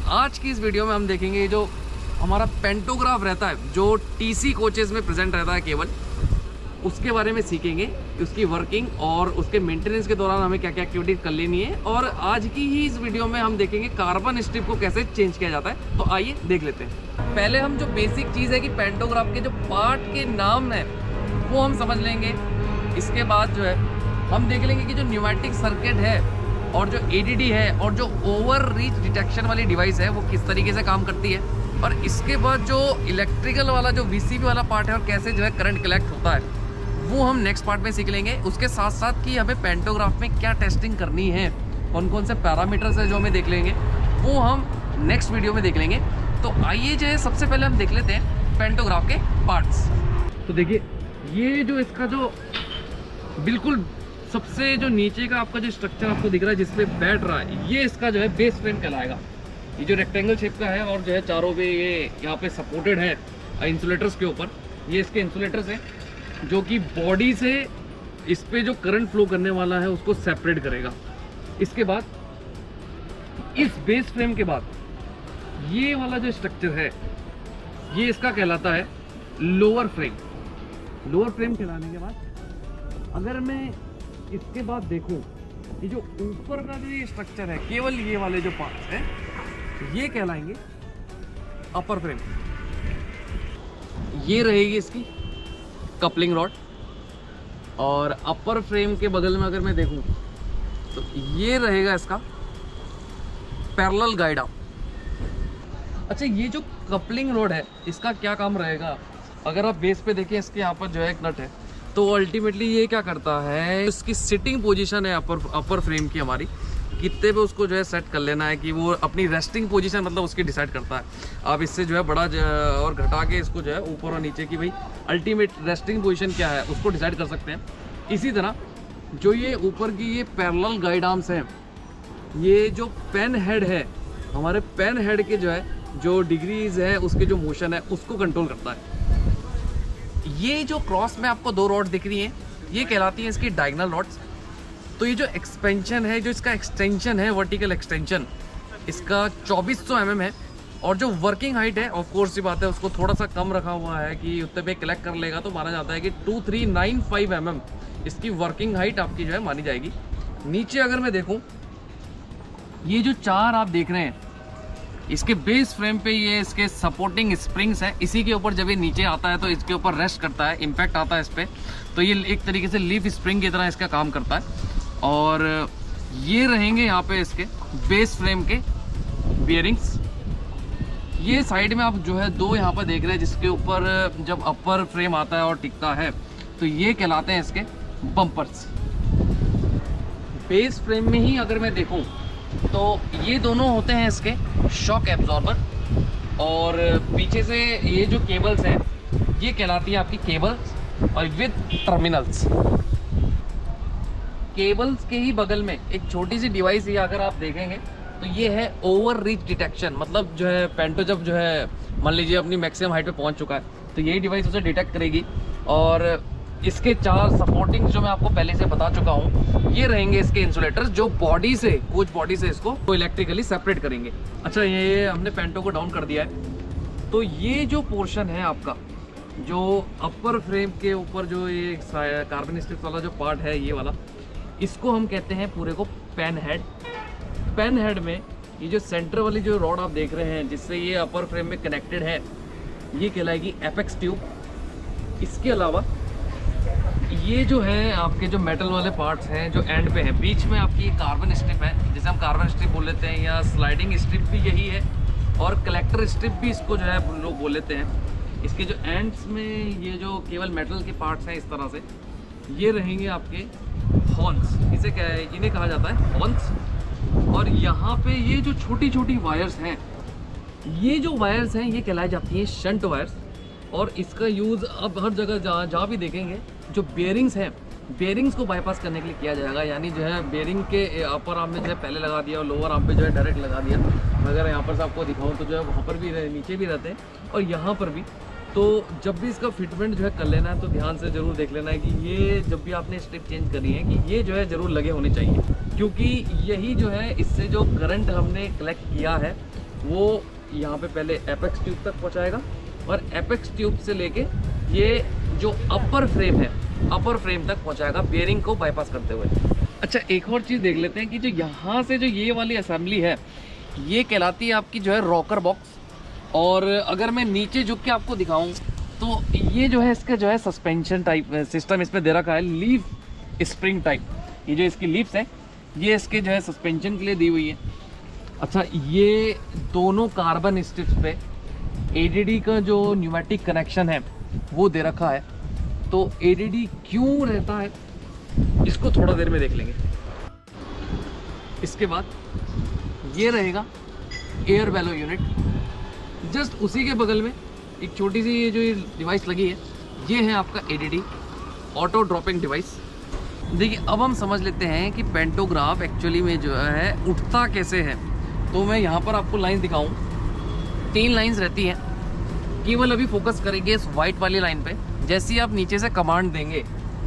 आज की इस वीडियो में हम देखेंगे जो हमारा पेंटोग्राफ रहता है, जो टीसी कोचेस में प्रेजेंट रहता है केवल, उसके बारे में सीखेंगे, उसकी वर्किंग और उसके मेंटेनेंस के दौरान हमें क्या क्या एक्टिविटी कर लेनी है। और आज की ही इस वीडियो में हम देखेंगे कार्बन स्ट्रिप को कैसे चेंज किया जाता है। तो आइए देख लेते हैं। पहले हम जो बेसिक चीज़ है कि पेंटोग्राफ के जो पार्ट के नाम है वो हम समझ लेंगे। इसके बाद जो है हम देख लेंगे कि जो न्यूमेटिक सर्किट है और जो एडीडी है और जो ओवर रीच डिटेक्शन वाली डिवाइस है वो किस तरीके से काम करती है। और इसके बाद जो इलेक्ट्रिकल वाला जो वीसीबी वाला पार्ट है और कैसे जो है करंट कलेक्ट होता है वो हम नेक्स्ट पार्ट में सीख लेंगे। उसके साथ साथ कि हमें पेंटोग्राफ में क्या टेस्टिंग करनी है, कौन कौन से पैरामीटर्स है जो हमें देख लेंगे, वो हम नेक्स्ट वीडियो में देख लेंगे। तो आइए जो है सबसे पहले हम देख लेते हैं पेंटोग्राफ के पार्ट्स। तो देखिए ये जो इसका जो बिल्कुल सबसे जो नीचे का आपका जो स्ट्रक्चर आपको दिख रहा है जिसपे बैठ रहा है, ये इसका जो है बेस फ्रेम कहलाएगा। ये जो रेक्टेंगल शेप का है और जो है चारों पे ये यहाँ पे सपोर्टेड है इंसुलेटर्स के ऊपर, ये इसके इंसुलेटर्स हैं जो कि बॉडी से इस पे जो करंट फ्लो करने वाला है उसको सेपरेट करेगा। इसके बाद इस बेस फ्रेम के बाद ये वाला जो स्ट्रक्चर है ये इसका कहलाता है लोअर फ्रेम। लोअर फ्रेम कहलाने के बाद अगर मैं इसके बाद देखूं, ये जो ऊपर का जो ये स्ट्रक्चर है, केवल ये वाले जो पार्ट्स हैं ये कहलाएंगे अपर फ्रेम। ये रहेगी इसकी कपलिंग रॉड और अपर फ्रेम के बगल में अगर मैं देखूं तो ये रहेगा इसका पैरेलल गाइड आर्म। अच्छा, ये जो कपलिंग रॉड है इसका क्या काम रहेगा, अगर आप बेस पे देखें इसके यहाँ पर जो है एक नट है, तो अल्टीमेटली ये क्या करता है, इसकी सिटिंग पोजीशन है अपर फ्रेम की हमारी, कितने पे उसको जो है सेट कर लेना है कि वो अपनी रेस्टिंग पोजीशन मतलब उसकी डिसाइड करता है। आप इससे जो है बड़ा और घटा के इसको जो है ऊपर और नीचे की भाई अल्टीमेट रेस्टिंग पोजीशन क्या है उसको डिसाइड कर सकते हैं। इसी तरह जो ये ऊपर की ये पैरेलल गाइड आर्म्स हैं, ये जो पेन हेड है, हमारे पेन हेड के जो है जो डिग्रीज है उसके जो मोशन है उसको कंट्रोल करता है। ये जो क्रॉस में आपको दो रॉड दिख रही हैं ये कहलाती हैं इसकी डायगोनल रॉड्स। तो ये जो एक्सपेंशन है, जो इसका एक्सटेंशन है, वर्टिकल एक्सटेंशन, इसका 2400 mm है। और जो वर्किंग हाइट है ऑफ कोर्स ये बात है उसको थोड़ा सा कम रखा हुआ है कि उतने पे कलेक्ट कर लेगा, तो माना जाता है कि 2395 mm इसकी वर्किंग हाइट आपकी जो है मानी जाएगी। नीचे अगर मैं देखूं, ये जो चार आप देख रहे हैं इसके बेस फ्रेम पे ये इसके सपोर्टिंग स्प्रिंग्स हैं। इसी के ऊपर जब ये नीचे आता है तो इसके ऊपर रेस्ट करता है, इम्पैक्ट आता है इस पर, तो ये एक तरीके से लीफ स्प्रिंग की तरह इसका काम करता है। और ये रहेंगे यहाँ पे इसके बेस फ्रेम के बियरिंग्स। ये साइड में आप जो है दो यहाँ पर देख रहे हैं जिसके ऊपर जब अपर फ्रेम आता है और टिकता है तो ये कहलाते हैं इसके बम्पर्स। बेस फ्रेम में ही अगर मैं देखूं तो ये दोनों होते हैं इसके शॉक एब्जॉर्बर, और पीछे से ये जो केबल्स हैं ये कहलाती है आपकी केबल्स और विद टर्मिनल्स। केबल्स के ही बगल में एक छोटी सी डिवाइस ये अगर आप देखेंगे तो ये है ओवर रीच डिटेक्शन। मतलब जो है पेंटो जब जो है मान लीजिए अपनी मैक्सिमम हाइट पे पहुंच चुका है तो यही डिवाइस उसे डिटेक्ट करेगी। और इसके चार सपोर्टिंग जो मैं आपको पहले से बता चुका हूँ, ये रहेंगे इसके इंसुलेटर्स जो बॉडी से, कोच बॉडी से इसको इलेक्ट्रिकली सेपरेट करेंगे। अच्छा, ये हमने पेंटो को डाउन कर दिया है, तो ये जो पोर्शन है आपका जो अपर फ्रेम के ऊपर जो ये कार्बन स्ट्रिप वाला जो पार्ट है ये वाला, इसको हम कहते हैं पूरे को पेन हेड। पेन हेड में ये जो सेंटर वाली जो रॉड आप देख रहे हैं जिससे ये अपर फ्रेम में कनेक्टेड है ये कहलाएगी एपेक्स ट्यूब। इसके अलावा ये जो है आपके जो मेटल वाले पार्ट्स हैं जो एंड पे हैं, बीच में आपकी कार्बन स्ट्रिप है जिसे हम कार्बन स्ट्रिप बोल लेते हैं, या स्लाइडिंग स्ट्रिप भी यही है, और कलेक्टर स्ट्रिप भी इसको जो है लोग बोल लेते हैं। इसके जो एंड्स में ये जो केवल मेटल के पार्ट्स हैं इस तरह से, ये रहेंगे आपके हॉर्न्स, इसे क्या है, इन्हें कहा जाता है हॉर्न्स। और यहाँ पे ये जो छोटी छोटी वायर्स हैं, ये जो वायर्स हैं ये कहलाई जाती हैं शंट वायर्स। और इसका यूज़ अब हर जगह जहाँ भी देखेंगे जो बेयरिंग्स हैं, बेयरिंग्स को बाईपास करने के लिए किया जाएगा। यानी जो है बेयरिंग के अपर आर्म में जो है पहले लगा दिया और लोअर आर्म पे जो है डायरेक्ट लगा दिया। अगर यहाँ पर से आपको दिखाऊँ तो जो है वहाँ पर भी नीचे भी रहते हैं और यहाँ पर भी। तो जब भी इसका फिटमेंट जो है कर लेना है तो ध्यान से ज़रूर देख लेना है कि ये जब भी आपने स्ट्रिप चेंज करनी है कि ये जो है ज़रूर लगे होने चाहिए, क्योंकि यही जो है इससे जो करंट हमने कलेक्ट किया है वो यहाँ पे पहले एपेक्स ट्यूब तक पहुँचाएगा और एपेक्स ट्यूब से लेके ये जो अपर फ्रेम है, अपर फ्रेम तक पहुँचाएगा बेयरिंग को बाईपास करते हुए। अच्छा, एक और चीज़ देख लेते हैं कि जो यहाँ से जो ये वाली असेंबली है, ये कहलाती है आपकी जो है रॉकर बॉक्स। और अगर मैं नीचे झुक के आपको दिखाऊं तो ये जो है इसका जो है सस्पेंशन टाइप सिस्टम इसमें दे रखा है, लीफ स्प्रिंग टाइप। ये जो इसकी लीफ्स हैं ये इसके जो है सस्पेंशन के लिए दी हुई है। अच्छा, ये दोनों कार्बन स्ट्रिप्स पे एडीडी का जो न्यूमेटिक कनेक्शन है वो दे रखा है। तो एडीडी क्यों रहता है इसको थोड़ा देर में देख लेंगे। इसके बाद ये रहेगा एयर बेलो यूनिट। जस्ट उसी के बगल में एक छोटी सी ये जो डिवाइस लगी है, ये है आपका एडीडी ऑटो ड्रॉपिंग डिवाइस। देखिए, अब हम समझ लेते हैं कि पेंटोग्राफ एक्चुअली में जो है उठता कैसे है। तो मैं यहाँ पर आपको लाइन दिखाऊं, 3 लाइंस रहती हैं। केवल अभी फोकस करेंगे इस वाइट वाली लाइन पे। जैसे ही आप नीचे से कमांड देंगे,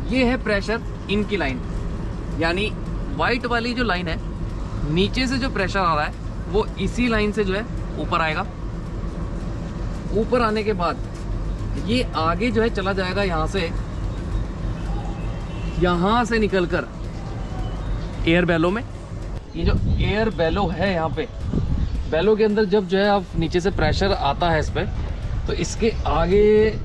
ये है प्रेशर इन की लाइन, यानी वाइट वाली जो लाइन है नीचे से जो प्रेशर आ रहा है वो इसी लाइन से जो है ऊपर आएगा। ऊपर आने के बाद ये आगे जो है चला जाएगा यहाँ से निकलकर एयर बेलो में। ये जो एयर बेलो है, यहाँ पे बेलो के अंदर जब जो है आप नीचे से प्रेशर आता है इस पर, तो इसके आगे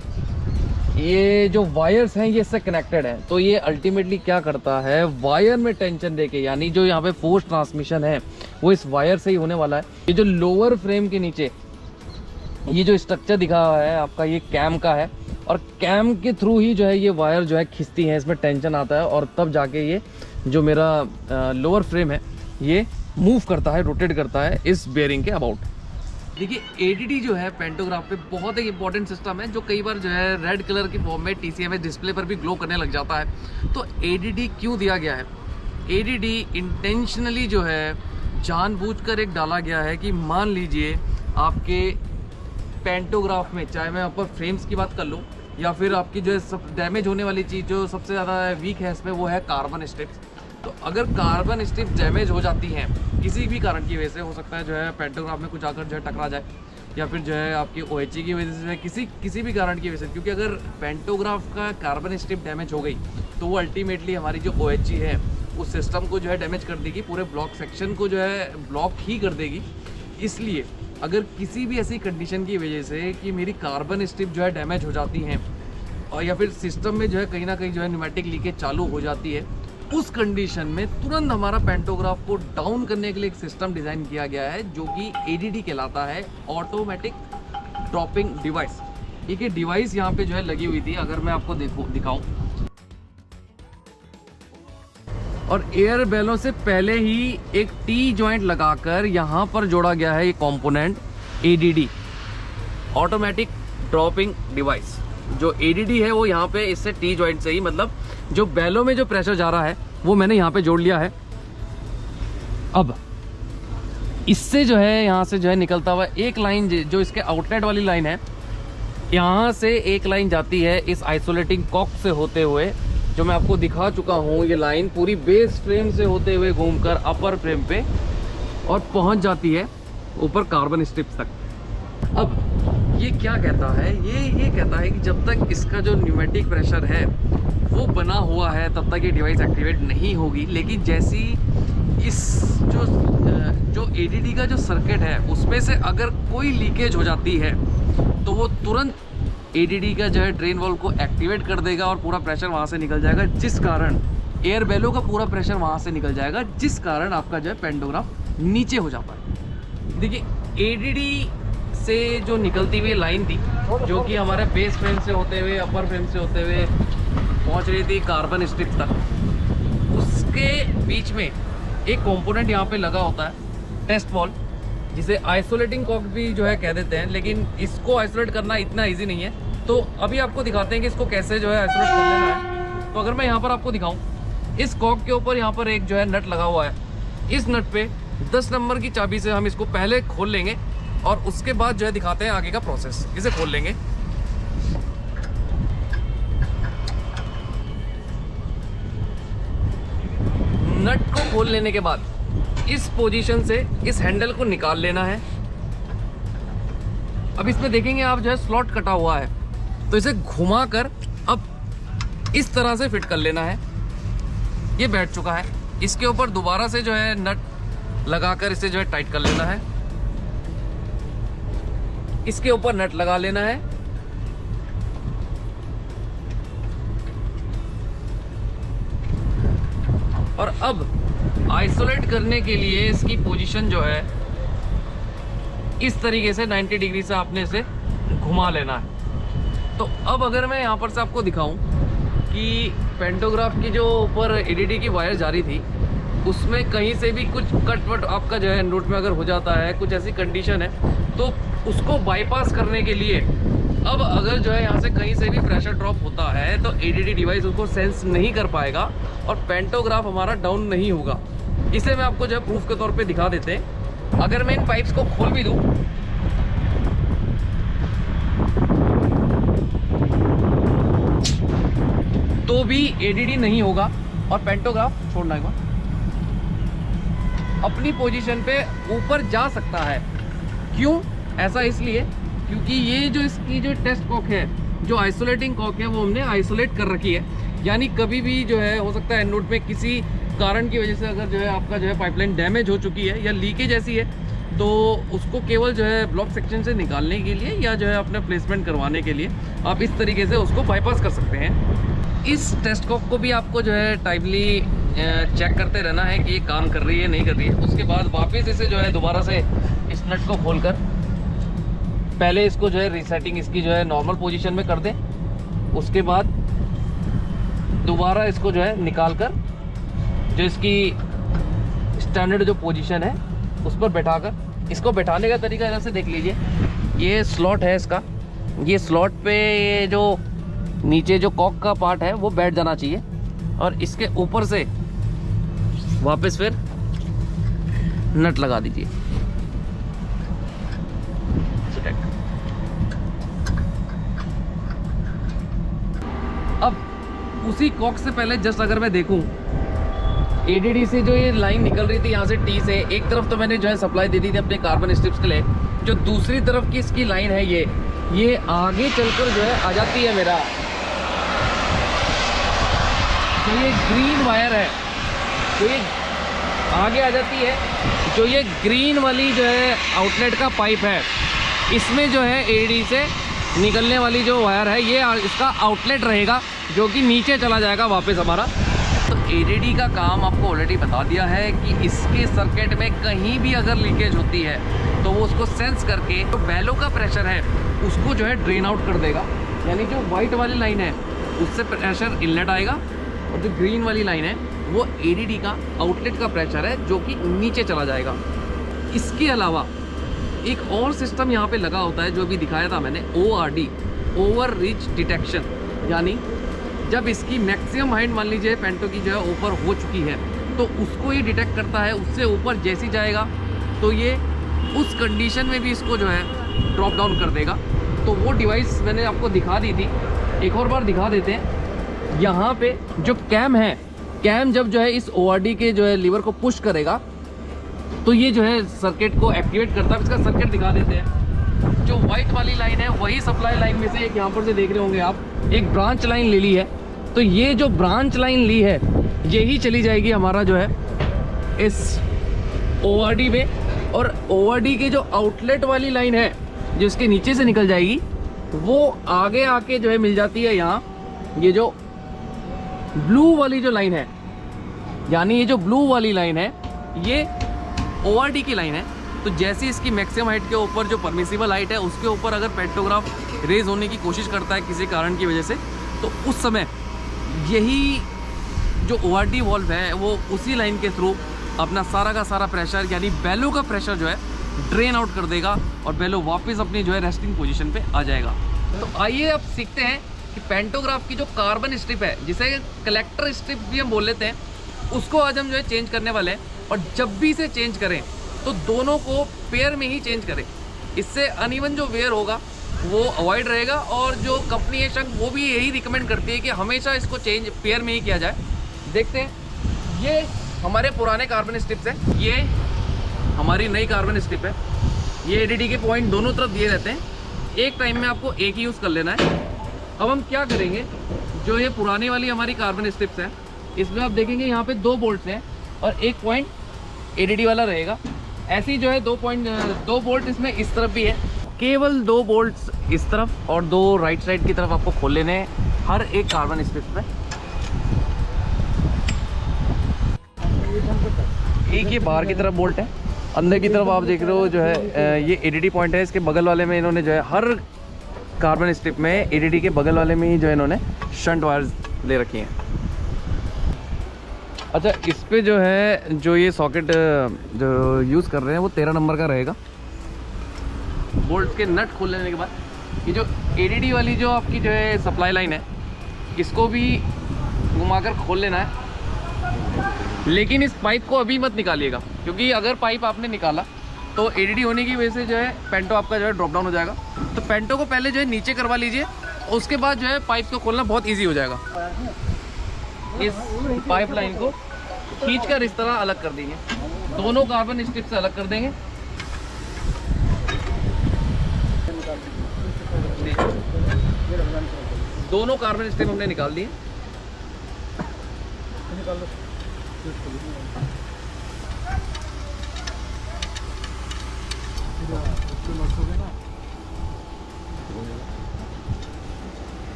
ये जो वायर्स हैं ये इससे कनेक्टेड है। तो ये अल्टीमेटली क्या करता है, वायर में टेंशन देके, यानी जो यहाँ पे फोर्स ट्रांसमिशन है वो इस वायर से ही होने वाला है। ये जो लोअर फ्रेम के नीचे ये जो स्ट्रक्चर दिखा हुआ है आपका, ये कैम का है और कैम के थ्रू ही जो है ये वायर जो है खिंचती है, इसमें टेंशन आता है और तब जाके ये जो मेरा लोअर फ्रेम है ये मूव करता है, रोटेट करता है इस बेयरिंग के अबाउट। देखिए, एडीडी जो है पेंटोग्राफ पे बहुत एक इंपॉर्टेंट सिस्टम है जो कई बार जो है रेड कलर की फॉर्म में टीसीएमएस डिस्प्ले पर भी ग्लो करने लग जाता है। तो एडीडी क्यों दिया गया है? एडीडी इंटेंशनली जो है जानबूझकर एक डाला गया है कि मान लीजिए आपके पेंटोग्राफ में, चाहे मैं अपर फ्रेम्स की बात कर लूँ या फिर आपकी जो है सब डैमेज होने वाली चीज़ जो सबसे ज़्यादा वीक है इसमें वो है कार्बन स्ट्रिप्स। तो अगर कार्बन स्ट्रिप डैमेज हो जाती हैं किसी भी कारण की वजह से, हो सकता है जो है पेंटोग्राफ में कुछ आकर जो है टकरा जाए या फिर जो है आपकी ओएचई की वजह से, किसी भी कारण की वजह से, क्योंकि अगर पेंटोग्राफ का कार्बन स्ट्रिप डैमेज हो गई तो वो अल्टीमेटली हमारी जो ओएचई है उस सिस्टम को जो है डैमेज कर देगी, पूरे ब्लॉक सेक्शन को जो है ब्लॉक ही कर देगी। इसलिए अगर किसी भी ऐसी कंडीशन की वजह से कि मेरी कार्बन स्ट्रिप जो है डैमेज हो जाती हैं और या फिर सिस्टम में जो है कहीं ना कहीं जो है न्यूमेटिक लीकेज चालू हो जाती है, उस कंडीशन में तुरंत हमारा पेंटोग्राफ को डाउन करने के लिए एक सिस्टम डिज़ाइन किया गया है जो कि एडीडी कहलाता है, ऑटोमेटिक ड्रॉपिंग डिवाइस। ये डिवाइस यहाँ पे जो है लगी हुई थी, अगर मैं आपको दिखाऊं, और एयर बेलो से पहले ही एक टी जॉइंट लगाकर यहाँ पर जोड़ा गया है ये component ADD, automatic dropping device. जो एडीडी है वो यहाँ पे इससे टी जॉइंट से ही, मतलब जो बेलो में जो प्रेशर जा रहा है वो मैंने यहाँ पे जोड़ लिया है। अब इससे जो है यहाँ से जो है निकलता हुआ एक लाइन, जो इसके आउटलेट वाली लाइन है, यहाँ से एक लाइन जाती है इस आइसोलेटिंग कॉक से होते हुए, जो मैं आपको दिखा चुका हूँ। ये लाइन पूरी बेस फ्रेम से होते हुए घूमकर अपर फ्रेम पे और पहुँच जाती है ऊपर कार्बन स्ट्रिप्स तक। अब ये क्या कहता है, ये कहता है कि जब तक इसका जो न्यूमेटिक प्रेशर है वो बना हुआ है तब तक ये डिवाइस एक्टिवेट नहीं होगी। लेकिन जैसी इस जो एडीडी का जो सर्किट है उसमें से अगर कोई लीकेज हो जाती है तो वो तुरंत एडीडी का जो है ड्रेन वाल्व को एक्टिवेट कर देगा और पूरा प्रेशर वहाँ से निकल जाएगा, जिस कारण एयर बेलो का पूरा प्रेशर वहाँ से निकल जाएगा, जिस कारण आपका जो है पेंटोग्राफ नीचे हो जाता है। देखिए, एडीडी से जो निकलती हुई लाइन थी जो कि हमारे बेस फ्रेम से होते हुए अपर फ्रेम से होते हुए पहुंच रही थी कार्बन स्ट्रिप तक, उसके बीच में एक कंपोनेंट यहाँ पे लगा होता है टेस्ट वॉल, जिसे आइसोलेटिंग कॉक भी जो है कह देते हैं। लेकिन इसको आइसोलेट करना इतना ईजी नहीं है, तो अभी आपको दिखाते हैं कि इसको कैसे जो है आइसोलेट कर लेना है। तो अगर मैं यहाँ पर आपको दिखाऊँ, इस कॉक के ऊपर यहाँ पर एक जो है नट लगा हुआ है। इस नट पे 10 नंबर की चाबी से हम इसको पहले खोल लेंगे और उसके बाद जो है दिखाते हैं आगे का प्रोसेस। इसे खोल लेंगे, नट को खोल लेने के बाद इस पोजीशन से इस हैंडल को निकाल लेना है अब इसमें देखेंगे आप जो है स्लॉट कटा हुआ है, तो इसे घुमा कर अब इस तरह से फिट कर लेना है। ये बैठ चुका है, इसके ऊपर दोबारा से जो है नट लगाकर इसे जो है टाइट कर लेना है। इसके ऊपर नट लगा लेना है। और अब आइसोलेट करने के लिए इसकी पोजीशन जो है इस तरीके से 90 डिग्री से आपने इसे घुमा लेना है। तो अब अगर मैं यहाँ पर से आपको दिखाऊं कि पेंटोग्राफ की जो ऊपर एडीडी की वायर जा रही थी उसमें कहीं से भी कुछ कट वट आपका जो है एंड में अगर हो जाता है, कुछ ऐसी कंडीशन है, तो उसको बाईपास करने के लिए अब अगर जो है यहाँ से कहीं से भी प्रेशर ड्रॉप होता है तो एडीडी डिवाइस उसको सेंस नहीं कर पाएगा और पेंटोग्राफ हमारा डाउन नहीं होगा। इसे मैं आपको जो है प्रूफ के तौर पे दिखा देते हैं। अगर मैं इन पाइप्स को खोल भी दूं तो भी एडीडी नहीं होगा और पेंटोग्राफ छोड़ना एक बार अपनी पोजीशन पे ऊपर जा सकता है। क्यों? ऐसा इसलिए क्योंकि ये जो इसकी जो टेस्ट कॉक है, जो आइसोलेटिंग कॉक है, वो हमने आइसोलेट कर रखी है। यानी कभी भी जो है हो सकता है एंड नोड में किसी कारण की वजह से अगर जो है आपका जो है पाइपलाइन डैमेज हो चुकी है या लीकेज ऐसी है, तो उसको केवल जो है ब्लॉक सेक्शन से निकालने के लिए या जो है अपना प्लेसमेंट करवाने के लिए आप इस तरीके से उसको बाईपास कर सकते हैं। इस टेस्ट कॉक को भी आपको जो है टाइमली चेक करते रहना है कि ये काम कर रही है नहीं कर रही है। उसके बाद वापस इसे जो है दोबारा से इस नट को खोलकर पहले इसको जो है रीसेटिंग इसकी जो है नॉर्मल पोजीशन में कर दें। उसके बाद दोबारा इसको जो है निकाल कर जो इसकी स्टैंडर्ड जो पोजीशन है उस पर बैठाकर, इसको बैठाने का तरीका इधर से देख लीजिए। ये स्लॉट है इसका, ये स्लॉट पे ये जो नीचे जो कॉक का पार्ट है वो बैठ जाना चाहिए और इसके ऊपर से वापस फिर नट लगा दीजिए। अब उसी कॉक से पहले जस्ट अगर मैं देखूं एडीडी से जो ये लाइन निकल रही थी यहाँ से टी से, एक तरफ तो मैंने जो है सप्लाई दे दी थी अपने कार्बन स्ट्रिप्स के लिए, जो दूसरी तरफ की इसकी लाइन है ये आगे चलकर जो है आ जाती है मेरा जो ये ग्रीन वायर है, तो ये आगे आ जाती है। जो ये ग्रीन वाली जो है आउटलेट का पाइप है, इसमें जो है एडीडी से निकलने वाली जो वायर है ये इसका आउटलेट रहेगा जो कि नीचे चला जाएगा वापस हमारा। तो एडीडी का काम आपको ऑलरेडी बता दिया है कि इसके सर्किट में कहीं भी अगर लीकेज होती है तो वो उसको सेंस करके जो बैलो का प्रेशर है उसको जो है ड्रेन आउट कर देगा। यानी जो वाइट वाली लाइन है उससे प्रेशर इनलेट आएगा और जो ग्रीन वाली लाइन है वो एडीडी का आउटलेट का प्रेशर है जो कि नीचे चला जाएगा। इसके अलावा एक और सिस्टम यहाँ पे लगा होता है जो अभी दिखाया था मैंने, ORD, ओवर रिच डिटेक्शन। यानी जब इसकी मैक्सिमम हाइट मान लीजिए पेंटो की जो है ऊपर हो चुकी है तो उसको ये डिटेक्ट करता है, उससे ऊपर जैसी जाएगा तो ये उस कंडीशन में भी इसको जो है ड्रॉप डाउन कर देगा। तो वो डिवाइस मैंने आपको दिखा दी थी, एक और बार दिखा देते हैं। यहाँ पे जो कैम है, कैम जब जो है इस ORD के जो है लीवर को पुश करेगा तो ये जो है सर्किट को एक्टिवेट करता है। इसका सर्किट दिखा देते हैं। जो वाइट वाली लाइन है वही सप्लाई लाइन में से एक यहाँ पर से देख रहे होंगे आप, एक ब्रांच लाइन ले ली है। तो ये जो ब्रांच लाइन ली है यही चली जाएगी हमारा जो है इस ORD में, और ORD के जो आउटलेट वाली लाइन है जो इसके नीचे से निकल जाएगी वो आगे आके जो है मिल जाती है यहाँ। ये जो ब्लू वाली जो लाइन है, यानी ये जो ब्लू वाली लाइन है ये ORD की लाइन है। तो जैसे इसकी मैक्सिमम हाइट के ऊपर जो परमिसिबल हाइट है उसके ऊपर अगर पेंटोग्राफ रेज होने की कोशिश करता है किसी कारण की वजह से, तो उस समय यही जो ORD वॉल्व है वो उसी लाइन के थ्रू अपना सारा का सारा प्रेशर यानी बेलो का प्रेशर जो है ड्रेन आउट कर देगा और बेलो वापस अपनी जो है रेस्टिंग पोजीशन पे आ जाएगा। तो आइए अब सीखते हैं कि पेंटोग्राफ की जो कार्बन स्ट्रिप है, जिसे कलेक्टर स्ट्रिप भी हम बोल लेते हैं, उसको आज हम जो है चेंज करने वाले हैं। और जब भी इसे चेंज करें तो दोनों को पेयर में ही चेंज करें, इससे अनइवन जो वेयर होगा वो अवॉइड रहेगा। और जो कंपनी है शंक वो भी यही रिकमेंड करती है कि हमेशा इसको चेंज पेयर में ही किया जाए। देखते हैं, ये हमारे पुराने कार्बन स्ट्रिप्स है, ये हमारी नई कार्बन स्ट्रिप है। ये एडीडी के पॉइंट दोनों तरफ दिए रहते हैं एक टाइम में आपको एक ही यूज़ कर लेना है। अब हम क्या करेंगे, जो ये पुरानी वाली हमारी कार्बन स्ट्रिप्स है, इसमें आप देखेंगे यहाँ पे 2 बोल्ट्स हैं और एक पॉइंट एडीडी वाला रहेगा। ऐसी जो है 2 बोल्ट इसमें इस तरफ भी है। केवल 2 बोल्ट्स इस तरफ और 2 राइट साइड की तरफ आपको खोल लेने हैं हर एक कार्बन स्ट्रिप में। एक ये बाहर की तरफ बोल्ट है, अंदर की तरफ आप देख रहे हो जो है ये एडीडी पॉइंट है। इसके बगल वाले में इन्होंने जो है हर कार्बन स्ट्रिप में एडीडी के बगल वाले में ही जो है इन्होंने शंट वायर्स ले रखी हैं। अच्छा, इस पे जो है जो ये सॉकेट जो यूज़ कर रहे हैं वो 13 नंबर का रहेगा। बोल्ट के नट खोल लेने के बाद ये जो एडीडी वाली जो आपकी जो है सप्लाई लाइन है, इसको भी घुमाकर खोल लेना है। लेकिन इस पाइप को अभी मत निकालिएगा, क्योंकि अगर पाइप आपने निकाला तो एडीडी होने की वजह से जो है पेंटो आपका जो है ड्रॉप डाउन हो जाएगा। तो पेंटो को पहले जो है नीचे करवा लीजिए, उसके बाद जो है पाइप को खोलना बहुत ईजी हो जाएगा। इस पाइप लाइन को खींचकर इस तरह अलग कर देंगे, दोनों कार्बन स्ट्रिप से अलग कर देंगे। दोनों कार्बन स्ट्रिप हमने निकाल दिए।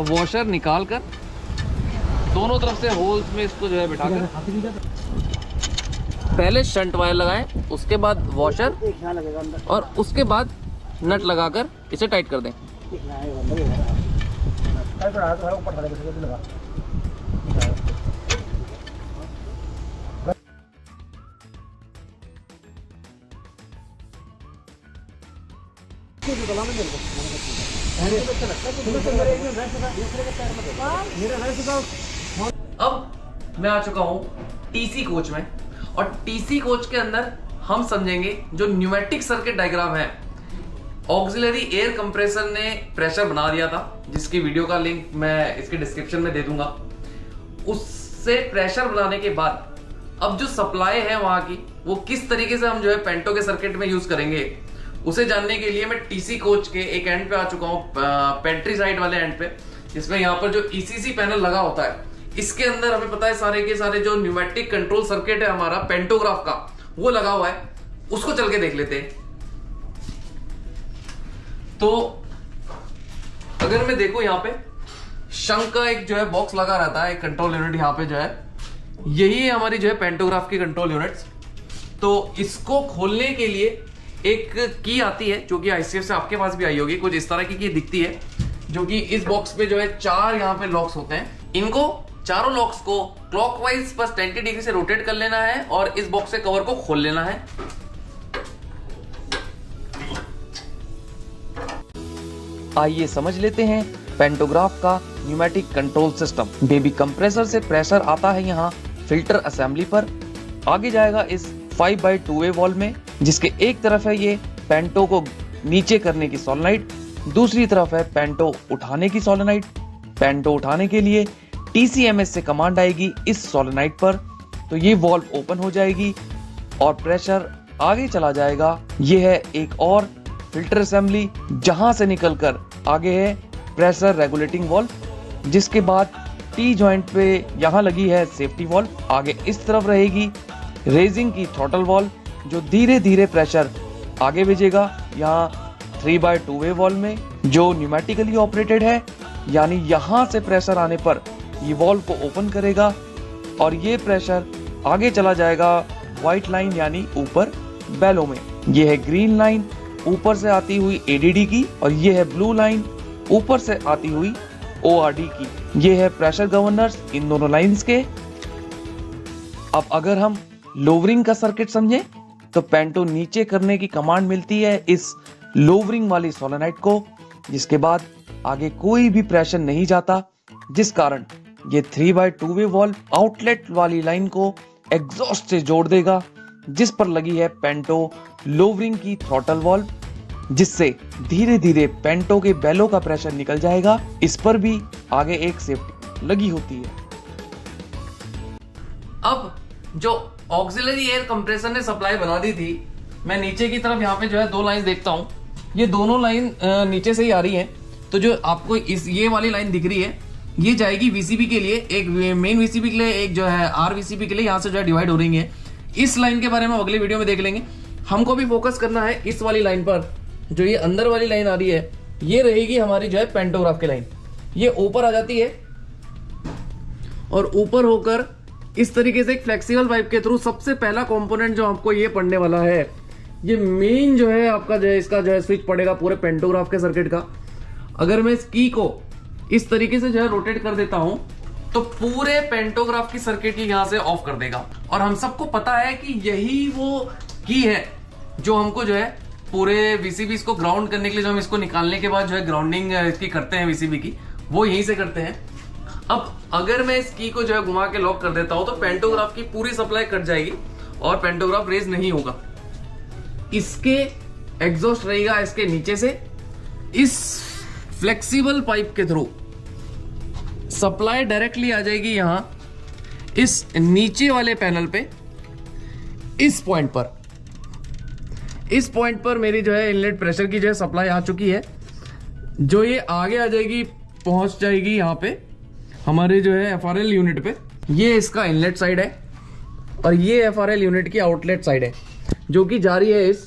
वॉशर निकाल कर दोनों तरफ से होल्स में इसको जो है बिठाकर पहले शंट वायर लगाएं, उसके बाद वॉशर और उसके बाद नट लगाकर इसे टाइट कर दें। अब मैं आ चुका हूं टीसी कोच में, और टीसी कोच के अंदर हम समझेंगे जो न्यूमेटिक सर्किट डायग्राम है। ऑक्सिलरी एयर कंप्रेसर ने प्रेशर बना दिया था, जिसकी वीडियो का लिंक मैं इसके डिस्क्रिप्शन में दे दूंगा। उससे प्रेशर बनाने के बाद अब जो सप्लाई है वहां की, वो किस तरीके से हम जो है पेंटो के सर्किट में यूज करेंगे, उसे जानने के लिए मैं टीसी कोच के एक एंड पे आ चुका हूँ, पेंट्री साइड वाले एंड पे, जिसमें यहाँ पर जो ईसीसी पैनल लगा होता है, इसके अंदर हमें पता है सारे के सारे जो न्यूमेटिक कंट्रोल सर्किट है हमारा पेंटोग्राफ का, वो लगा हुआ है। उसको चल के देख लेते हैं। तो अगर मैं देखूं, यहाँ पे शंक का एक जो है बॉक्स लगा रहता है, एक कंट्रोल यूनिट यहाँ पे जो है, यही है हमारी जो है पेंटोग्राफ की कंट्रोल यूनिट्स। तो इसको खोलने के लिए एक की आती है, जो कि आईसीएफ से आपके पास भी आई होगी, कुछ इस तरह की दिखती है, जो कि इस बॉक्स पे जो है 4 यहाँ पे लॉक्स होते हैं। इनको चारों लॉक्स को क्लॉकवाइज बस 90 डिग्री से रोटेट कर लेना है और इस बॉक्स के कवर को खोल लेना है। आइए समझ लेते हैं पेंटोग्राफ का pneumatic control system. Baby compressor से प्रेशर आता है यहाँ फिल्टर असेंबली पर, आगे जाएगा इस 5/2 वे वॉल्व में, जिसके एक तरफ है ये पेंटो को नीचे करने की सोलेनाइड, दूसरी तरफ है पेंटो उठाने की सोलेनाइड। पेंटो उठाने के लिए टीसीएमएस से कमांड आएगी इस सोलेनाइड पर, तो ये वॉल्व ओपन हो जाएगी और प्रेशर आगे चला जाएगा। ये है एक और फिल्टर असेंबली, जहां से निकलकर आगे है प्रेशर रेगुलेटिंग वॉल्व, जिसके बाद टी जॉइंट पे यहाँ लगी है सेफ्टी वॉल्व। आगे इस तरफ रहेगी रेजिंग की थ्रॉटल वॉल्व, जो धीरे धीरे प्रेशर आगे भेजेगा यहाँ 3/2 वे वॉल्व में, जो न्यूमेटिकली ऑपरेटेड है, यानी यहाँ से प्रेशर आने पर ये वॉल्व को ओपन करेगा और ये प्रेशर आगे चला जाएगा व्हाइट लाइन यानी ऊपर बेलो में। ये है ग्रीन लाइन ऊपर से आती हुई एडीडी की, और ये है ब्लू लाइन ऊपर से आती हुई ओआरडी की। ये है प्रेशर गवर्नर्स इन दोनों लाइंस के। अब अगर हम लोवरिंग का सर्किट समझें, तो पेंटो नीचे करने की कमांड मिलती है इस लोवरिंग वाली सोलेनाइड को, जिसके बाद आगे कोई भी प्रेशर नहीं जाता, जिस कारण ये 3/2 वे वॉल्व आउटलेट वाली लाइन को एग्जॉस्ट से जोड़ देगा, जिस पर लगी है पेंटो लोवरिंग की थ्रॉटल वॉल्व, जिससे धीरे धीरे पेंटो के बेलो का प्रेशर निकल जाएगा। इस पर भी आगे एक सेफ्टी लगी होती है। अब जो ऑक्सिलरी एयर कंप्रेसर ने सप्लाई बना दी थी, मैं नीचे की तरफ यहाँ पे जो है 2 लाइन देखता हूँ। ये दोनों लाइन नीचे से ही आ रही है। तो जो आपको ये वाली लाइन दिख रही है, ये जाएगी वीसीबी के लिए, एक मेन वीसीबी के लिए, एक जो है आरवीसीबी के लिए, यहाँ से जो है डिवाइड हो रही है। इस लाइन के बारे में अगले वीडियो में देख लेंगे। हमको भी फोकस करना है इस वाली लाइन पर। जो ये अंदर वाली लाइन आ रही है, ये रहेगी हमारी जो है पेंटोग्राफ की लाइन। ये ऊपर आ जाती है और ऊपर होकर इस तरीके से एक फ्लेक्सिबल पाइप के थ्रू सबसे पहला कंपोनेंट जो आपको ये पड़ने वाला है, ये मेन जो है आपका जो है इसका जो है स्विच पड़ेगा पूरे पेंटोग्राफ के सर्किट का। अगर मैं इस की को इस तरीके से जो है रोटेट कर देता हूं तो पूरे पेंटोग्राफ की सर्किट ही यहां से ऑफ कर देगा। और हम सबको पता है कि यही वो की है जो हमको जो है पूरे वीसीबी को ग्राउंड करने के लिए, जो हम इसको निकालने के बाद जो है ग्राउंडिंग इसकी करते हैं वीसीबी की, वो यहीं से करते हैं। अब अगर मैं इस की को जो है घुमा के लॉक कर देता हूं तो पेंटोग्राफ की पूरी सप्लाई कट जाएगी और पेंटोग्राफ रेज नहीं होगा। इसके एग्जॉस्ट रहेगा इसके नीचे से, इस फ्लेक्सिबल पाइप के थ्रू सप्लाई डायरेक्टली आ जाएगी यहां इस नीचे वाले पैनल पे। इस पॉइंट पर मेरी जो है इनलेट प्रेशर की जो है सप्लाई आ चुकी है, जो ये आगे आ जाएगी, पहुंच जाएगी यहाँ पे हमारे जो है एफआरएल यूनिट पे। ये इसका इनलेट साइड है और ये एफआरएल यूनिट की आउटलेट साइड है, जो कि जा रही है इस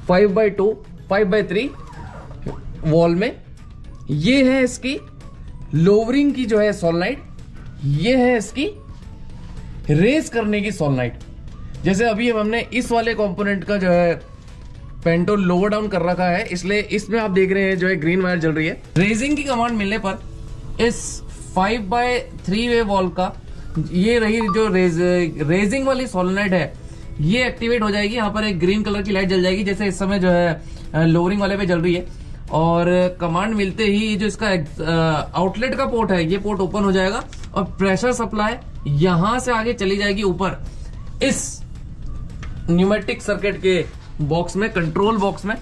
5/3 वॉल में। ये है इसकी लोवरिंग की जो है सोलेनोइड, ये है इसकी रेस करने की सोलेनोइड। जैसे अभी हमने इस वाले कंपोनेंट का जो है पेंटो लोअर डाउन कर रखा है, इसलिए इसमें आप देख रहे हैं जो है ग्रीन वायर जल रही है। रेजिंग की कमांड मिलने पर इस 5/3 वे वॉल का ये रही जो रेजिंग वाली सोलेनोइड है, ये एक्टिवेट हो जाएगी। यहाँ पर एक ग्रीन कलर की लाइट जल जाएगी, जैसे इस समय जो है लोअरिंग वाले पे जल रही है। और कमांड मिलते ही जो इसका आउटलेट का पोर्ट है, ये पोर्ट ओपन हो जाएगा और प्रेशर सप्लाई यहां से आगे चली जाएगी ऊपर इस न्यूमेटिक सर्किट के बॉक्स में, कंट्रोल बॉक्स में।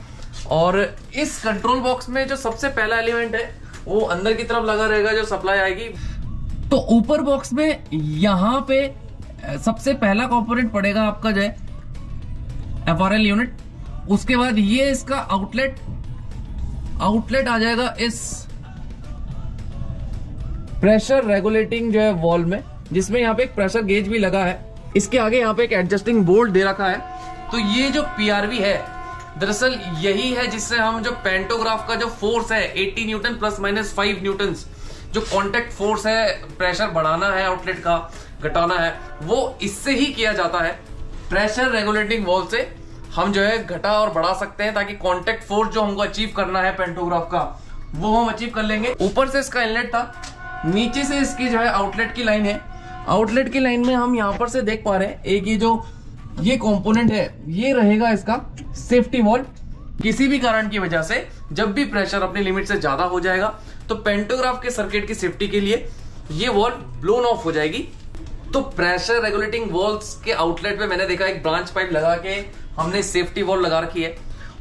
और इस कंट्रोल बॉक्स में जो सबसे पहला एलिमेंट है वो अंदर की तरफ लगा रहेगा, जो सप्लाई आएगी। तो ऊपर बॉक्स में यहां पे सबसे पहला कंपोनेंट पड़ेगा आपका जो है एफआरएल यूनिट। उसके बाद ये इसका आउटलेट आ जाएगा इस प्रेशर रेगुलेटिंग जो है वॉल में, जिसमें यहाँ पे एक प्रेशर गेज भी लगा है। इसके आगे यहाँ पे एक एडजस्टिंग बोल्ट दे रखा है। तो ये जो पीआरवी है दरअसल यही है जिससे हम जो पेंटोग्राफ का जो फोर्स है 80 न्यूटन ±5 न्यूटन, जो कांटेक्ट फोर्स है, प्रेशर बढ़ाना है आउटलेट का, घटाना है, वो इससे ही किया जाता है। प्रेशर रेगुलेटिंग वॉल से हम जो है घटा और बढ़ा सकते हैं, ताकि कांटेक्ट फोर्स जो हमको अचीव करना है पेंटोग्राफ का, वो हम अचीव कर लेंगे। ऊपर से इसका इनलेट था, नीचे से इसकी जो है आउटलेट की लाइन है। आउटलेट की लाइन में हम यहां पर से देख पा रहे हैं एक ये कंपोनेंट है, ये रहेगा इसका सेफ्टी वॉल्व। किसी भी कारण की वजह से जब भी प्रेशर अपनी लिमिट से ज्यादा हो जाएगा तो पेंटोग्राफ के सर्किट की सेफ्टी के लिए ये वॉल्व ब्लोन ऑफ हो जाएगी। तो प्रेशर रेगुलेटिंग वॉल्व्स के आउटलेट पे मैंने देखा एक ब्रांच पाइप लगा के हमने सेफ्टी वॉल्व लगा रखी है।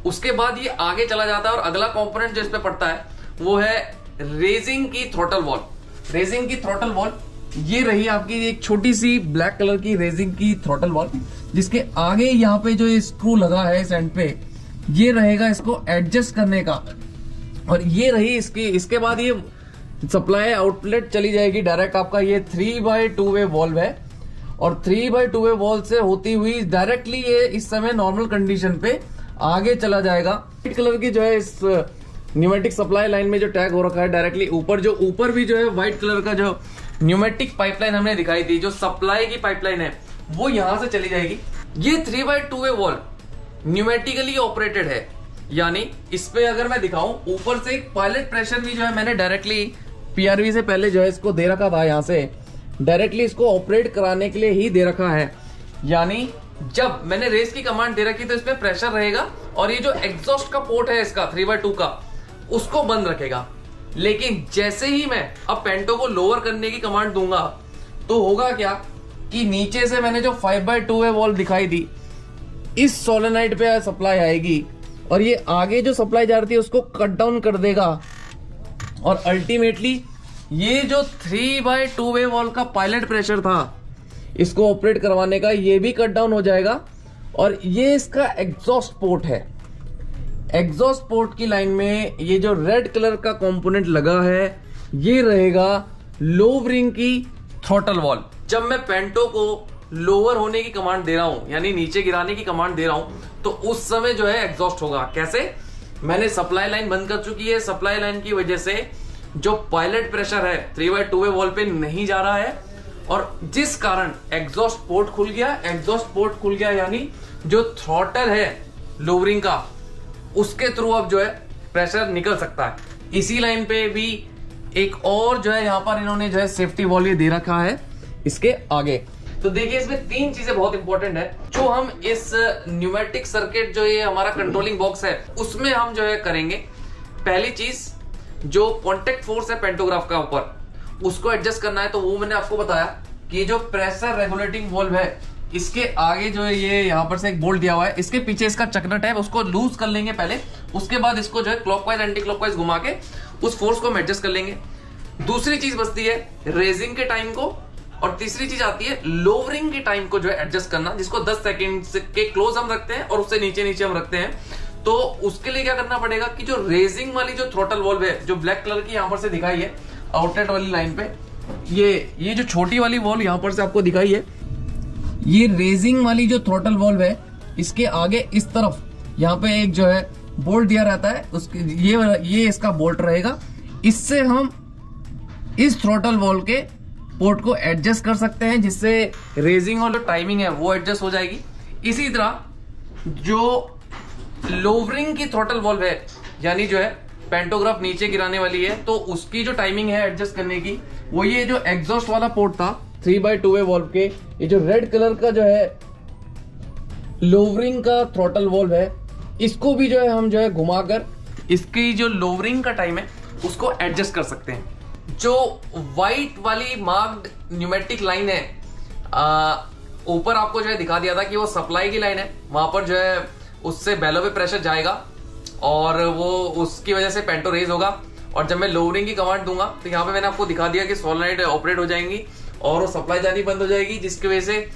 उसके बाद ये आगे चला जाता है और अगला कंपोनेंट जो इस पे पड़ता है वो है रेजिंग की थ्रॉटल वॉल्व। रेजिंग की थ्रॉटल वॉल्व ये रही आपकी एक छोटी सी ब्लैक कलर की रेजिंग की थ्रॉटल वॉल्व, जिसके आगे यहाँ पे जो स्क्रू लगा है इस एंड पे, ये रहेगा इसको एडजस्ट करने का। और ये रही इसके बाद ये सप्लाई आउटलेट चली जाएगी डायरेक्ट। आपका ये 3/2 वे वॉल्व है और 3/2 वे वॉल्व से होती हुई डायरेक्टली ये इस समय नॉर्मल कंडीशन पे आगे चला जाएगा। व्हाइट कलर की जो है इस न्यूमेटिक सप्लाई लाइन में जो टैग हो रखा है डायरेक्टली ऊपर, जो ऊपर भी जो है व्हाइट कलर का जो न्यूमेटिक पाइपलाइन हमने दिखाई थी, जो सप्लाई की पाइपलाइन है, वो यहां से चली जाएगी। ये 3/2 वे वॉल्व न्यूमेटिकली ऑपरेटेड है, यानी इस पे अगर मैं दिखाऊं ऊपर से एक पायलट प्रेशर भी जो है मैंने डायरेक्टली पीआरवी से पहले जो है इसको दे रखा था, यहां से डायरेक्टली इसको ऑपरेट कराने के लिए ही दे रखा है। यानी जब मैंने रेस की कमांड दे रखी तो इसमें प्रेशर रहेगा और ये जो एग्जॉस्ट का पोर्ट है इसका 3/2 का, उसको बंद रखेगा। लेकिन जैसे ही मैं अब पेंटो को लोअर करने की कमांड दूंगा तो होगा क्या कि नीचे से मैंने जो 5/2 वे वॉल्व दिखाई दी, इस सोलेनोइड पे सप्लाई आएगी और ये आगे जो सप्लाई जा रही है उसको कट डाउन कर देगा। और अल्टीमेटली ये जो 3/2 वे वॉल्व का पायलट प्रेशर था इसको ऑपरेट करवाने का, ये भी कट डाउन हो जाएगा। और ये इसका एग्जॉस्ट पोर्ट है, एग्जॉस्ट पोर्ट की लाइन में ये जो रेड कलर का कंपोनेंट लगा है ये रहेगा लोवरिंग की थ्रॉटल वॉल्व। जब मैं पेंटो को लोअर होने की कमांड दे रहा हूं यानी नीचे गिराने की कमांड दे रहा हूं तो उस समय जो है एग्जॉस्ट होगा। कैसे? मैंने सप्लाई लाइन बंद कर चुकी है, सप्लाई लाइन की वजह से जो पायलट प्रेशर है 3/2 वॉल्व पे नहीं जा रहा है और जिस कारण एग्जॉस्ट पोर्ट खुल गया। एग्जॉस्ट पोर्ट खुल गया यानी जो थ्रॉटल है लोवरिंग का उसके थ्रू अब जो है प्रेशर निकल सकता है। इसी लाइन पे भी एक और जो है यहां पर इन्होंने जो है सेफ्टी वॉल्व ये दे रखा है इसके आगे। तो देखिए इसमें तीन चीजें बहुत इंपॉर्टेंट है जो हम इस न्यूमेटिक सर्किट जो ये हमारा कंट्रोलिंग बॉक्स है उसमें हम जो है करेंगे। पहली चीज जो कॉन्टेक्ट फोर्स है पेंटोग्राफ का ऊपर उसको एडजस्ट करना है। तो वो मैंने आपको बताया कि जो प्रेशर रेगुलेटिंग वॉल्व है इसके आगे जो है ये यहाँ पर से एक बोल्ट दिया हुआ है, इसके पीछे इसका चकनट है, उसको लूज कर लेंगे पहले, उसके बाद इसको जो है क्लॉकवाइज एंटी क्लॉकवाइज घुमा के उस फोर्स को हम एडजस्ट कर लेंगे। दूसरी चीज बचती है रेजिंग के टाइम को और तीसरी चीज आती है लोवरिंग के टाइम को जो है एडजस्ट करना, जिसको 10 सेकेंड के क्लोज हम रखते हैं और उससे नीचे नीचे हम रखते हैं। तो उसके लिए क्या करना पड़ेगा कि जो रेजिंग वाली जो थ्रॉटल वॉल्व है जो ब्लैक कलर की यहां पर से दिखाई है आउटलेट वाली लाइन पे, ये जो छोटी वाली वॉल्व यहां पर से आपको दिखाई है, ये रेजिंग वाली जो थ्रॉटल वॉल्व है इसके आगे इस तरफ यहाँ पे एक जो है बोल्ट दिया रहता है, उसके ये इसका बोल्ट रहेगा। इससे हम इस थ्रॉटल वॉल्व के पोर्ट को एडजस्ट कर सकते हैं जिससे रेजिंग और जो टाइमिंग है वो एडजस्ट हो जाएगी। इसी तरह जो लोवरिंग की थ्रॉटल वॉल्व है यानी जो है पेंटोग्राफ नीचे गिराने वाली है तो उसकी जो टाइमिंग है एडजस्ट करने की, वो ये जो एग्जॉस्ट वाला पोर्ट था 3/2 वॉल्व के, ये जो रेड कलर का जो है लोवरिंग का थ्रॉटल वॉल्व है इसको भी जो है हम जो है घुमाकर इसकी जो लोवरिंग का टाइम है उसको एडजस्ट कर सकते हैं। जो व्हाइट वाली मार्क्ड न्यूमेटिक लाइन है ऊपर आपको जो है दिखा दिया था कि वो सप्लाई की लाइन है, वहां पर जो है उससे बेलो पे प्रेशर जाएगा और वो उसकी वजह से पेंटो रेज होगा। और जब मैं लोवरिंग की कमांड दूंगा तो यहाँ पे मैंने आपको दिखा दिया कि सोलेनॉइड ऑपरेट हो जाएंगी और वो सप्लाई जानी बंद हो जाएगी, जिसकी वजह से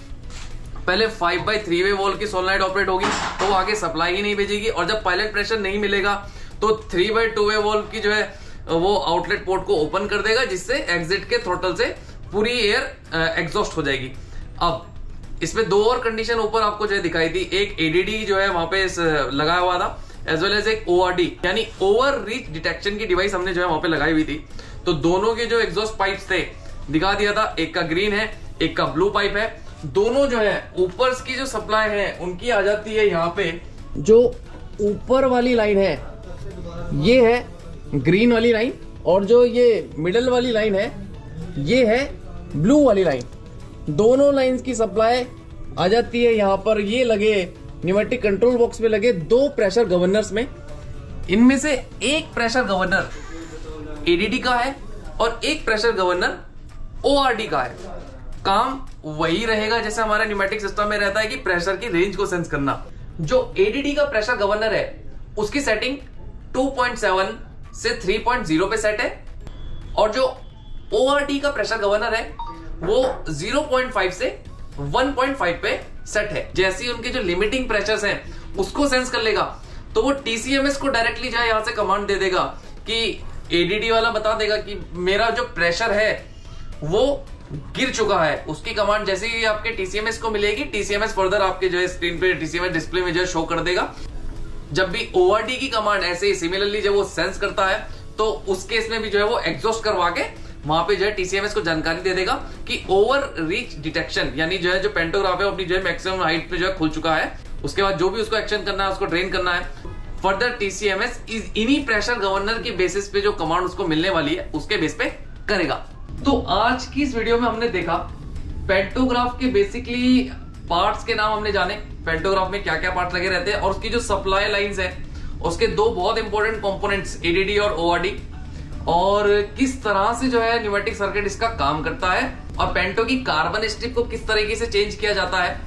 पहले 5/3 वॉल्व की सोलेनॉइड ऑपरेट होगी तो वो आगे सप्लाई ही नहीं भेजेगी और जब पायलट प्रेशर नहीं मिलेगा तो 3/2 वॉल्व की जो है वो आउटलेट पोर्ट को ओपन कर देगा जिससे एग्जिट के थ्रॉटल से पूरी एयर एग्जॉस्ट हो जाएगी। अब इसमें दो और कंडीशन ऊपर आपको जो है दिखाई थी, एक एडीडी जो है वहां पे लगाया हुआ था एज वेल एज एक ओआरडी यानी ओवर रीच डिटेक्शन की डिवाइस हमने जो है वहां पे लगाई हुई थी। तो दोनों के जो एग्जॉस्ट पाइप्स थे दिखा दिया था, एक का ग्रीन है एक का ब्लू पाइप है। दोनों जो है ऊपर की जो सप्लाई है उनकी आ जाती है यहाँ पे, जो ऊपर वाली लाइन है ये है ग्रीन वाली लाइन और जो ये मिडल वाली लाइन है ये है ब्लू वाली लाइन। दोनों लाइंस की सप्लाई आ जाती है यहाँ पर। ये लगे न्यूमेटिक कंट्रोल बॉक्स में लगे दो प्रेशर गवर्नर्स में, इनमें से एक प्रेशर गवर्नर एडीडी का है और एक प्रेशर गवर्नर ओआरडी का है। काम वही रहेगा जैसे हमारा न्यूमेटिक सिस्टम में रहता है कि प्रेशर की रेंज को सेंस करना। जो एडीडी का प्रेशर गवर्नर है उसकी सेटिंग 2.7 से 3.0 पे सेट है और जो ओआरडी का प्रेशर गवर्नर है वो 0.5 से 1.5 पे सेट है। जैसे ही उनके जो लिमिटिंग प्रेशर्स हैं उसको सेंस कर लेगा तो वो टीसीएमएस को डायरेक्टली जो है यहां से कमांड दे देगा कि एडीडी वाला बता देगा कि मेरा जो प्रेशर है वो गिर चुका है। उसकी कमांड जैसे ही आपके टीसीएमएस को मिलेगी, टीसीएमएस फर्दर आपके जो है स्क्रीन पे टीसीएमएस डिस्प्ले में जो है शो कर देगा। जब भी ओआरडी की कमांड ऐसे ही सिमिलरली जब वो सेंस करता है तो उस केस में भी जो है वो एग्जॉस्ट करवा के वहां पे जो है टीसीएमएस को जानकारी दे देगा कि ओवर रीच डिटेक्शन यानी जो है जो पेंटोग्राफ है अपनी जो है मैक्सिमम हाइट पे जो है खुल चुका है। उसके बाद जो भी उसको एक्शन करना है उसको ड्रेन करना है। फर्दर टीसीएमएस इन्हीं प्रेशर गवर्नर के बेसिस पे जो कमांड उसको मिलने वाली है उसके बेस पे करेगा। तो आज की इस वीडियो में हमने देखा पेंटोग्राफ के बेसिकली पार्ट्स के नाम हमने जाने, पेंटोग्राफ में क्या क्या पार्ट लगे रहते हैं और उसकी जो सप्लाई लाइंस है उसके दो बहुत इंपॉर्टेंट कंपोनेंट्स एडीडी और ओआरडी, और किस तरह से जो है न्यूमेटिक सर्किट इसका काम करता है और पेंटो की कार्बन स्ट्रिप को किस तरीके से चेंज किया जाता है।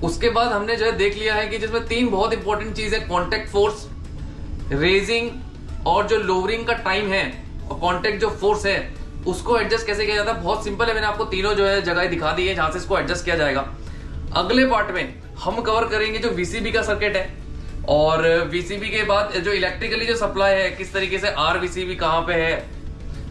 उसके बाद हमने जो है देख लिया है कि जिसमें तीन बहुत इंपॉर्टेंट चीज है, कॉन्टेक्ट फोर्स, रेजिंग और जो लोवरिंग का टाइम है और कॉन्टेक्ट जो फोर्स है उसको एडजस्ट कैसे किया जाता है। बहुत सिंपल है, मैंने आपको तीनों जो है जगह दिखा दी है जहां से इसको एडजस्ट किया जाएगा। अगले पार्ट में हम कवर करेंगे जो वीसीबी का सर्किट है और वीसीबी के बाद जो इलेक्ट्रिकली जो सप्लाई है, किस तरीके से आरवीसीबी कहाँ पे है,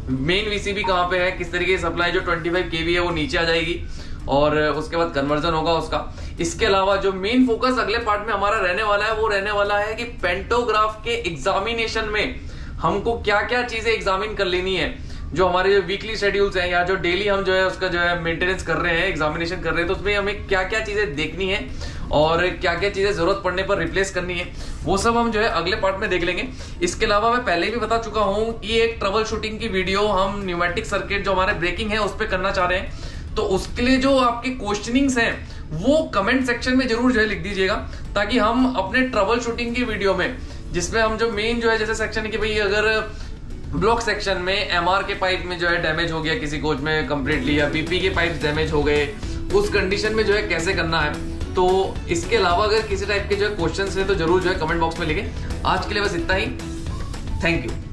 मेन वीसीबी कहाँ पे है, किस तरीके की सप्लाई जो 25 kV है वो नीचे आ जाएगी और उसके बाद कन्वर्जन होगा उसका। इसके अलावा जो मेन फोकस अगले पार्ट में हमारा रहने वाला है वो रहने वाला है कि पेंटोग्राफ के एग्जामिनेशन में हमको क्या क्या चीजें एग्जामिन कर लेनी है, जो हमारे जो वीकली शेड्यूल्स हैं या जो डेली हम जो है उसका जो है मेंटेनेंस कर रहे हैं, एग्जामिनेशन कर रहे हैं, तो उसमें हमें क्या क्या चीजें देखनी है और क्या क्या चीजें जरूरत पड़ने पर रिप्लेस करनी है, वो सब हम जो है अगले पार्ट में देख लेंगे। इसके अलावा मैं पहले भी बता चुका हूं कि एक ट्रबल शूटिंग की वीडियो हम न्यूमेटिक सर्किट जो हमारे ब्रेकिंग है उस पर करना चाह रहे हैं, तो उसके लिए जो आपके क्वेश्चनिंग्स हैं वो कमेंट सेक्शन में जरूर जो है लिख दीजिएगा, ताकि हम अपने ट्रबल शूटिंग की वीडियो में, जिसमें हम जो मेन जो है जैसे सेक्शन है कि भाई अगर ब्लॉक सेक्शन में एमआर के पाइप में जो है डैमेज हो गया किसी कोच में कंप्लीटली, या बीपी के पाइप डैमेज हो गए, उस कंडीशन में जो है कैसे करना है। तो इसके अलावा अगर किसी टाइप के जो है क्वेश्चंस है तो जरूर जो है कमेंट बॉक्स में लिखें। आज के लिए बस इतना ही, थैंक यू।